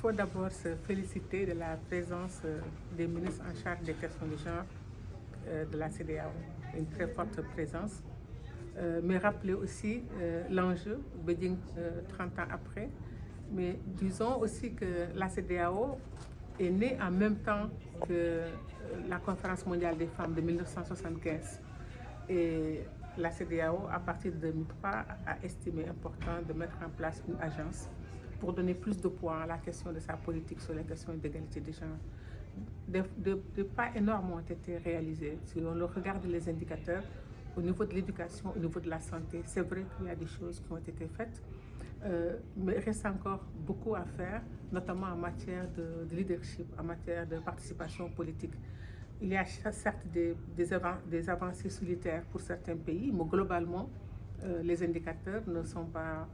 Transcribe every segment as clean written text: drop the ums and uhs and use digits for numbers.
Il faut d'abord se féliciter de la présence des ministres en charge des questions de genre de la CEDEAO, une très forte présence. Mais rappeler aussi l'enjeu, Beijing 30 ans après. Mais disons aussi que la CEDEAO est née en même temps que la Conférence mondiale des femmes de 1975. Et la CEDEAO, à partir de 2003, a estimé important de mettre en place une agence pour donner plus de poids à la question de sa politique sur les questions d'égalité des genres. Des pas énormes ont été réalisés. Si on regarde les indicateurs, au niveau de l'éducation, au niveau de la santé, c'est vrai qu'il y a des choses qui ont été faites, mais il reste encore beaucoup à faire, notamment en matière de leadership, en matière de participation politique. Il y a certes des avancées solitaires pour certains pays, mais globalement, les indicateurs ne sont pas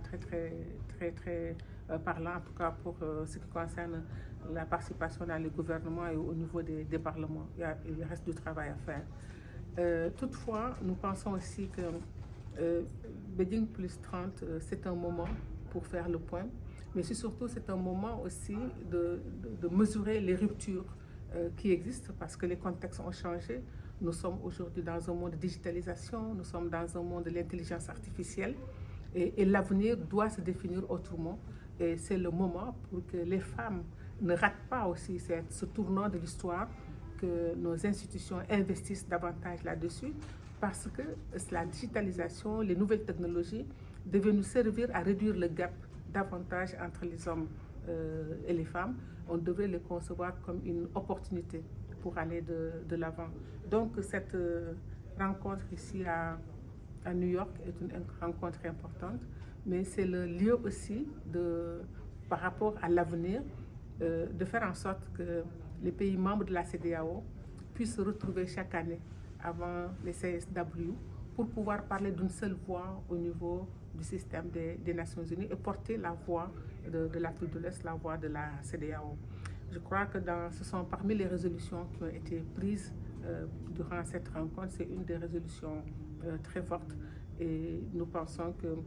très parlants, en tout cas pour ce qui concerne la participation dans les gouvernements et au niveau des parlements. Il reste du travail à faire. Toutefois, nous pensons aussi que Beijing plus 30, c'est un moment pour faire le point, mais surtout c'est un moment aussi de mesurer les ruptures qui existent parce que les contextes ont changé. Nous sommes aujourd'hui dans un monde de digitalisation, nous sommes dans un monde de l'intelligence artificielle et l'avenir doit se définir autrement. Et c'est le moment pour que les femmes ne ratent pas aussi ce tournant de l'histoire, que nos institutions investissent davantage là-dessus parce que la digitalisation, les nouvelles technologies devaient nous servir à réduire le gap davantage entre les hommes et les femmes. On devrait les concevoir comme une opportunité pour aller de l'avant. Donc cette rencontre ici à New York est une rencontre importante, mais c'est le lieu aussi par rapport à l'avenir, de faire en sorte que les pays membres de la CEDEAO puissent se retrouver chaque année avant les CSW pour pouvoir parler d'une seule voix au niveau du système des Nations Unies et porter la voix de l'Afrique de l'Est, la voix de la CEDEAO. Je crois que ce sont parmi les résolutions qui ont été prises durant cette rencontre, c'est une des résolutions très fortes et nous pensons que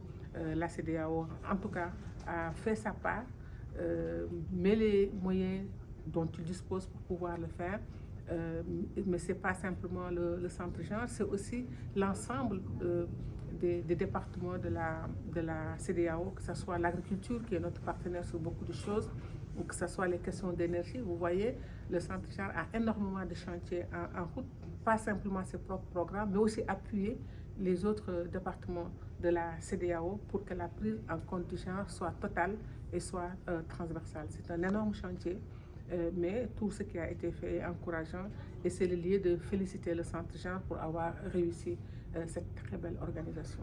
la CEDEAO, en tout cas, a fait sa part, met les moyens dont il dispose pour pouvoir le faire. Mais ce n'est pas simplement le centre genre, c'est aussi l'ensemble des départements de la CEDEAO, que ce soit l'agriculture qui est notre partenaire sur beaucoup de choses, ou que ce soit les questions d'énergie. Vous voyez, le centre genre a énormément de chantiers en route, pas simplement ses propres programmes, mais aussi appuyer les autres départements de la CEDEAO pour que la prise en compte du genre soit totale et soit transversale. C'est un énorme chantier. Mais tout ce qui a été fait est encourageant et c'est le lieu de féliciter le Centre Genre pour avoir réussi cette très belle organisation.